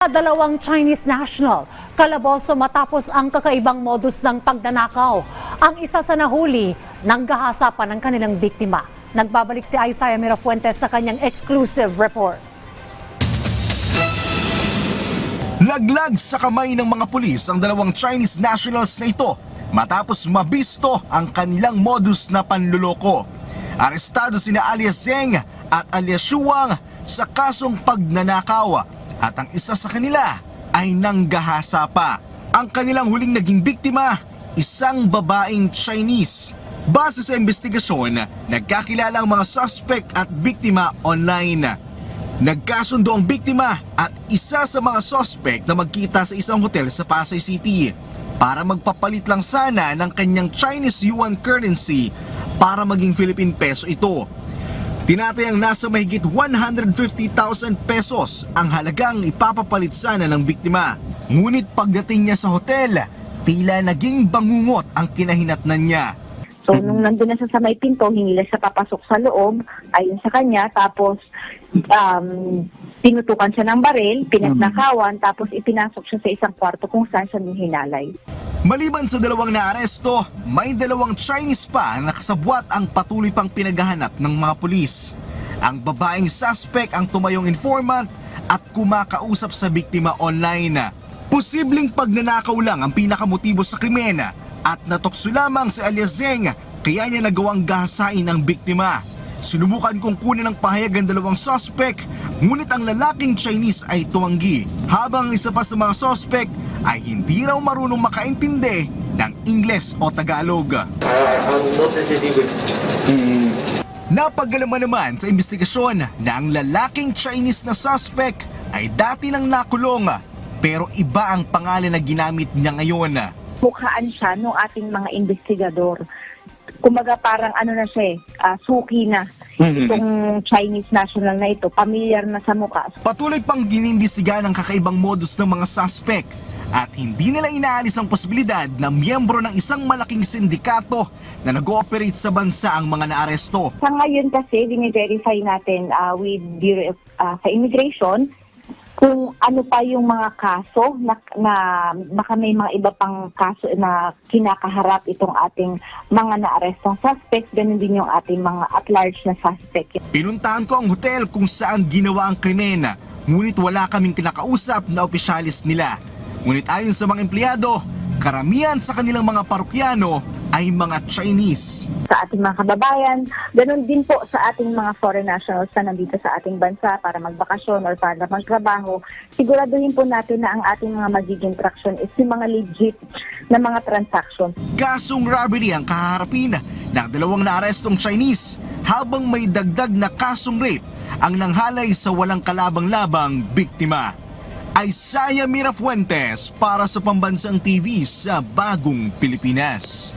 Dalawang Chinese national, kalaboso matapos ang kakaibang modus ng pagnanakaw. Ang isa sa nahuli, nanggahasapan ng kanilang biktima. Nagbabalik si Isaiah Mirafuentes sa kanyang exclusive report. Laglag sa kamay ng mga pulis ang dalawang Chinese nationals na ito matapos mabisto ang kanilang modus na panluloko. Arestado sina alias Zeng at alias Shuang sa kasong pagnanakaw. At ang isa sa kanila ay nanggahasa pa. Ang kanilang huling naging biktima, isang babaeng Chinese. Base sa investigasyon, nagkakilala ang mga suspect at biktima online. Nagkasundo ang biktima at isa sa mga suspect na magkita sa isang hotel sa Pasay City para magpapalit lang sana ng kanyang Chinese yuan currency para maging Philippine peso ito. Tinatayang nasa mahigit 150,000 pesos ang halagang ipapapalit sana ng biktima. Ngunit pagdating niya sa hotel, tila naging bangungot ang kinahinatnan niya. So, nung nandun na sa may pinto, hinila siya papasok sa loob, ayon sa kanya, tapos tinutukan siya ng baril, pinagnakawan, tapos ipinasok siya sa isang kwarto kung saan siya hinalay. Maliban sa dalawang naaresto, may dalawang Chinese pa na nakasabwat ang patuloy pang pinaghahanap ng mga pulis. Ang babaeng suspect ang tumayong informant at kumakausap sa biktima online. Posibleng pagnanakaw lang ang pinakamotibo sa krimen at natukso lamang si alias Zeng kaya niya nagawang gahasain ang biktima. Sinubukan kong kunin ng pahayag ang dalawang suspect, ngunit ang lalaking Chinese ay tumanggi, habang isa pa sa mga suspect ay hindi raw marunong makaintindi ng Ingles o Tagalog. Napagalaman naman sa investigasyon na ang lalaking Chinese na suspect ay dati nang nakulong, pero iba ang pangalan na ginamit niya ngayon. Mukhaan siya ng ating mga investigador. Kumbaga parang ano na siya suki na. Itong Chinese national na ito, pamilyar na sa mukha. Patuloy pang ginimbestigahan ang kakaibang modus ng mga suspect at hindi nila inaalis ang posibilidad na miyembro ng isang malaking sindikato na nag-ooperate sa bansa ang mga naaresto. Sa ngayon kasi, dine-verify natin with Bureau sa Immigration kung ano pa yung mga kaso na baka may mga iba pang kaso na kinakaharap itong ating mga naarestong suspects, ganun din yung ating mga at-large na suspect. Pinuntahan ko ang hotel kung saan ginawa ang krimen, ngunit wala kaming kinakausap na opisyalis nila. Ngunit ayon sa mga empleyado, karamihan sa kanilang mga parokyano ay mga Chinese. Sa ating mga kababayan, ganun din po sa ating mga foreign nationals na nandito sa ating bansa para magbakasyon or para magtrabaho, siguraduhin po natin na ang ating mga magiging traction is yung mga legit na mga transaction. Kasong robbery ang kaharapin ng dalawang naarestong Chinese, habang may dagdag na kasong rape ang nanghalay sa walang kalabang-labang biktima. Isaiah Mirafuentes para sa Pambansang TV sa Bagong Pilipinas.